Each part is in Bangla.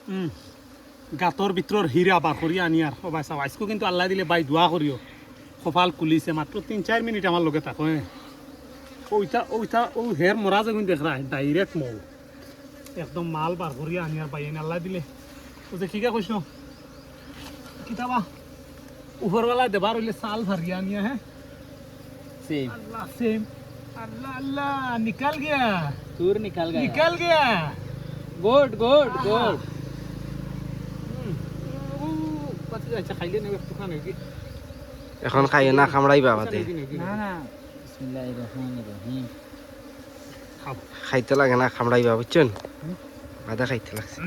গাঁতৰ ভিতৰৰ হীৰা বাৰ কৰি আনি আর সবাই চাও আজকে কিন্তু আল্লাহ দিলে বাই দোয়া করিও কপাল খুলিছে মাত্র 3-4 মিনিট আমার লগে থাকো ওইটা ও হের মরা যে কিন্তু দেখা ডাইরেক্ট মৌ একদম মাল বার করিয়া আনি আর বাইন আল্লাহ দিলে ও যে ঠিকা কইস কিতাবা উপরওয়ালা দেবার হইলে সাল ভরিয়া আনিয়া হ্যাঁ सेम अल्लाह सेम अल्लाह अल्लाह निकल गया टूर निकल गया गुड गुड गुड খাইলে নেবে একটু খান কি এখন খাইয়ে না খামড়াইবা বাদে না না বিসমিল্লাহির রহমানির রহিম খাইতে লাগে না খামড়াইবা বুঝছেন বাদা খাইতে লাগছে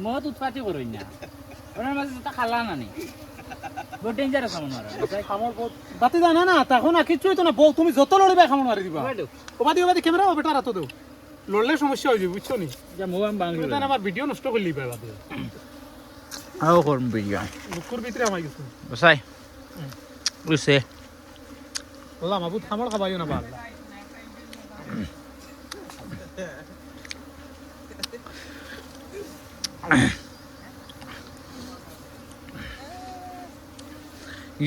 মত উৎপাতি করই না ওনার মাঝে তো খালা না নি বহুত ডেঞ্জারাস আমার মারা খামর বহুত বাতি জানা না তখন আর কিছুই তো না বউ তুমি যত লড়িবা খামর মারি দিবা ওবাদি ক্যামেরা বেটা রাতো দেও লড়লে সমস্যা হয়ে যাবে বুঝছো নি যা মোবাইল বাংলা এটা আমার ভিডিও নষ্ট করলি পাই বাদে আও করম ভিডিও বুকুর ভিতরে আমাই গেছে বসাই উসে আল্লাহ মাবুদ খামর খাবাইও না বাবা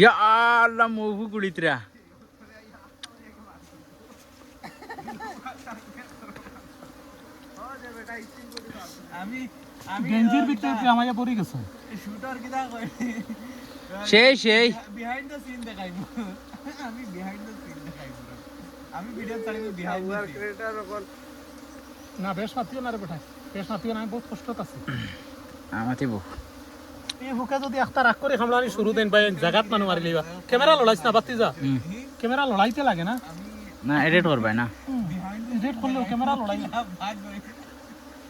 ইয়া আল্লাহ মুভু কুলিতরা আমি গেঞ্জির ভিতরে আমায় পড়ে গেছে শুটার কিটা কই সেই বিহাইন্ড দ্য সিন দেখাইব আমি বিহাইন্ড দ্য সিন দেখাইব আমি ভিডিও চালিয়ে বিহাইন্ড দ্য ক্রিয়েটর ওপর না বেশ মাতিও না রে বেটা বেশ মাতিও না আমি বহুত কষ্টত আছি আমাতে বউ এই হুকা যদি একটা রাগ করে খামলানি শুরু দেন ভাই জায়গাত মানু মারি লইবা ক্যামেরা লড়াইছ না বাতি যা ক্যামেরা লড়াইতে লাগে না না এডিট করবে না এডিট করলেও ক্যামেরা লড়াই ভাগ করে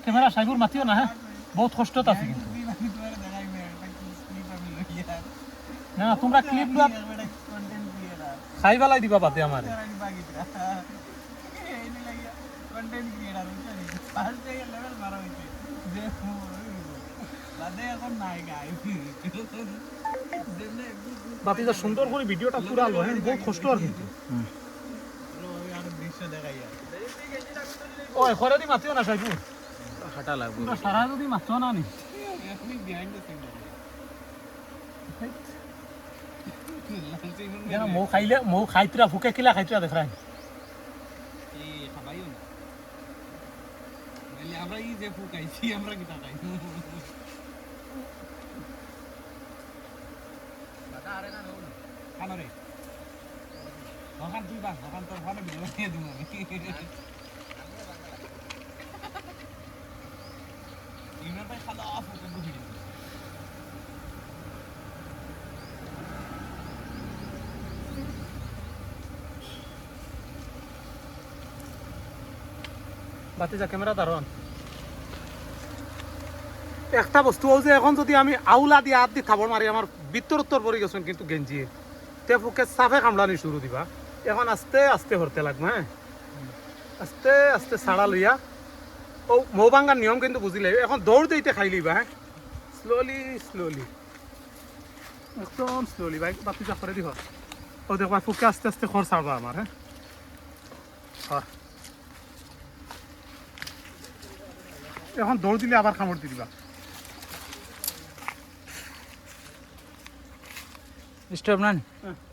ক্যামেরা সাইবুর মাতিও না হ্যাঁ বহুত কষ্টত আছে কিন্তু দেখাইবে একটা ক্লিপ আমি লইয়া না তোমরা ক্লিপ লওয়া কন্টেন্ট ক্রিয়েটর খাই বেলাই দিবা বাদে আমারে আমি বাগিতরা এই নি লাগিয়া কন্টেন্ট ক্রিয়েটর বুঝছনি ফার্স্ট ডে লেভেল মারা হইছে যে লাদে এখন নাই গাই বাতি যা সুন্দর করে ভিডিওটা পুরা লো হ্যাঁ বহুত কষ্ট আর কিন্তু আর দৃশ্য দেখাইয়া ওই খরে দি মাতিও না সাইবুর হাঁটা লাগবে তোমরা সারা যদি মাতিও না নি আমি বিহাইন্ড দ্য সিন যেন মৌ খাইতরা ফুকে কিলা খাইতরা দেখাই এই খাবাইও না বলে আমরা এই যে ফুকাইছি আমরা কিটা খাই বাটা আরে না নও খানো রে হকান তুই বা হকান তোর ফোনে ভিডিও নিয়ে দিমু আমি ইমরান ভাই খালা ফুকে ভিডিও বাতি যা ক্যামেরা দারোয়ান একটা বস্তু যে এখন যদি আমি আউলা দিয়ে হাত দিয়ে খাবার মারি আমার ভিতর পড়ে গেছেন কিন্তু গেঞ্জি তে ফুকে সাফে কামড়ানি শুরু দিবা এখন আস্তে আস্তে হরতে লাগবে হ্যাঁ আস্তে আস্তে ছাড়া লইয়া ও মৌ ভাঙ্গার নিয়ম কিন্তু বুঝিলে এখন দৌড় দিতে খাই লইবা হ্যাঁ স্লোলি একদম স্লোলি ভাই বাতি যা করে দিব ও দেখবা ফুকে আস্তে আস্তে খড় ছাড়বা আমার হ্যাঁ হ্যাঁ এখন দৌড় দিলে আবার খামড় দি দিবা স্টপ না হ্যাঁ